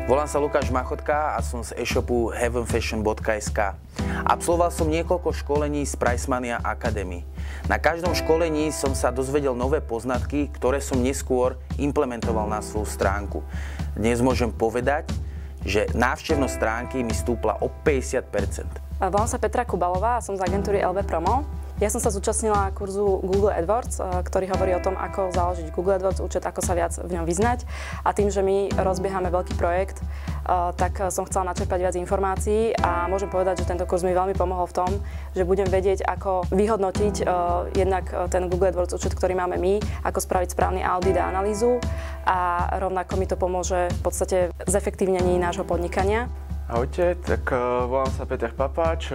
Volám sa Lukáš Machotka a som z e-shopu heavenfashion.sk. Absolvoval som niekoľko školení z Pricemania Academy. Na každom školení som sa dozvedel nové poznatky, ktoré som neskôr implementoval na svoju stránku. Dnes môžem povedať, že návštevnosť stránky mi stúpla o 50%. Volám sa Petra Kubalová a som z agentúry LB Promo. Ja som sa zúčastnila kurzu Google AdWords, ktorý hovorí o tom, ako založiť Google AdWords účet, ako sa viac v ňom vyznať. A tým, že my rozbiehame veľký projekt, tak som chcela načerpať viac informácií a môžem povedať, že tento kurz mi veľmi pomohol v tom, že budem vedieť, ako vyhodnotiť jednak ten Google AdWords účet, ktorý máme my, ako spraviť správny audit a analýzu a rovnako mi to pomôže v podstate zefektívnení nášho podnikania. Ahojte, tak volám sa Peter Papáč,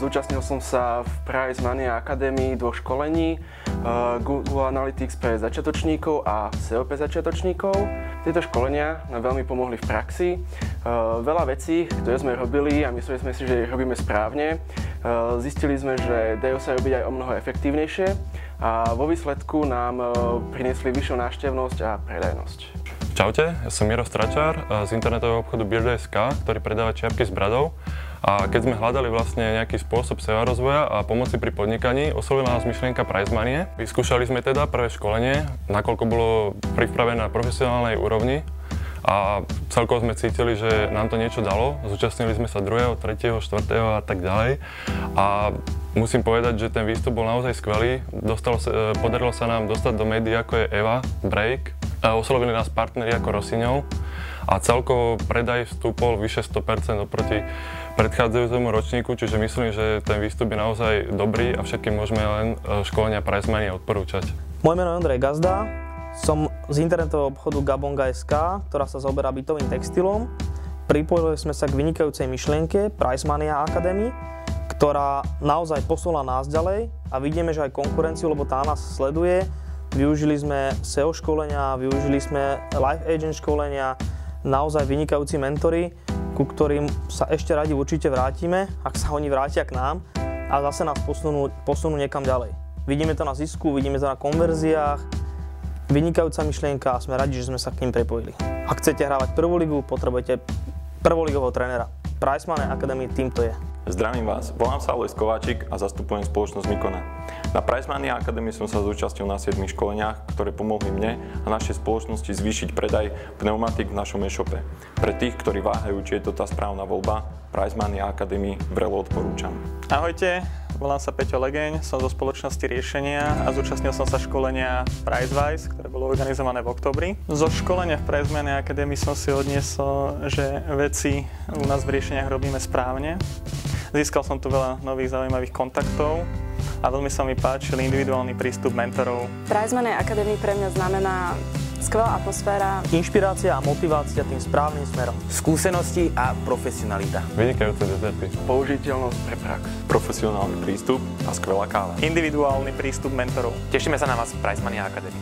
zúčastnil som sa v Pricemania Academy 2 školení, Google Analytics pre začiatočníkov a SEO pre začiatočníkov. Tieto školenia nám veľmi pomohli v praxi. Veľa vecí, ktoré sme robili a mysleli sme si, že ich robíme správne, zistili sme, že dajú sa robiť aj o mnoho efektívnejšie a vo výsledku nám priniesli vyššiu návštevnosť a predajnosť. Čaute, ja som Miro Stračár z internetového obchodu Beard.sk, ktorý predáva čiapky s bradou. A keď sme hľadali vlastne nejaký spôsob SEO rozvoja a pomoci pri podnikaní, oslovila nás myšlienka Pricemanie. Vyskúšali sme teda prvé školenie, nakoľko bolo pripravené na profesionálnej úrovni a celkovo sme cítili, že nám to niečo dalo. Zúčastnili sme sa 2., 3., 4. a tak ďalej. A musím povedať, že ten výstup bol naozaj skvelý. Podarilo sa nám dostať do médií ako je Eva, Break. Oslovili nás partneri ako Rossignol a celkovo predaj vstúpol vyše 100% oproti predchádzajúcemu ročníku, čiže myslím, že ten výstup je naozaj dobrý a všetkým môžeme len školenia Pricemania odporúčať. Moje meno je Ondrej Gazda, som z internetového obchodu Gabonga.sk, ktorá sa zaoberá bytovým textilom. Pripojili sme sa k vynikajúcej myšlienke Pricemania Academy, ktorá naozaj posunula nás ďalej a vidíme, že aj konkurenciu, lebo tá nás sleduje. Využili sme SEO školenia, využili sme Life Agent školenia, naozaj vynikajúci mentori, ku ktorým sa ešte radi určite vrátime, ak sa oni vrátia k nám a zase nás posunú niekam ďalej. Vidíme to na zisku, vidíme to na konverziách, vynikajúca myšlienka a sme radi, že sme sa k ním prepojili. Ak chcete hrávať prvú ligu, potrebujete prvoligového trénera. Pricemania Academy týmto je. Zdravím vás, volám sa Alojz Kováčik a zastupujem spoločnosť Mikona. Na Pricemania Academy som sa zúčastnil na 7 školeniach, ktoré pomohli mne a našej spoločnosti zvýšiť predaj pneumatik v našom e-shope. Pre tých, ktorí váhajú, či je to tá správna voľba, Pricemania Academy vrelo odporúčam. Ahojte, volám sa Peťo Legeň, som zo spoločnosti Riešenia a zúčastnil som sa školenia Pricewise, ktoré bolo organizované v októbri. Zo školenia v Pricemania Academy som si odniesol, že veci u nás v Riešeniach robíme správne. Získal som tu veľa nových zaujímavých kontaktov a veľmi sa mi páčil individuálny prístup mentorov. Pricemania Academy pre mňa znamená skvelá atmosféra, inšpirácia a motivácia tým správnym smerom. Skúsenosti a profesionalita. Vynikajúce dezerty. Použiteľnosť pre prax. Profesionálny prístup a skvelá káva. Individuálny prístup mentorov. Tešíme sa na vás v Pricemania Academy.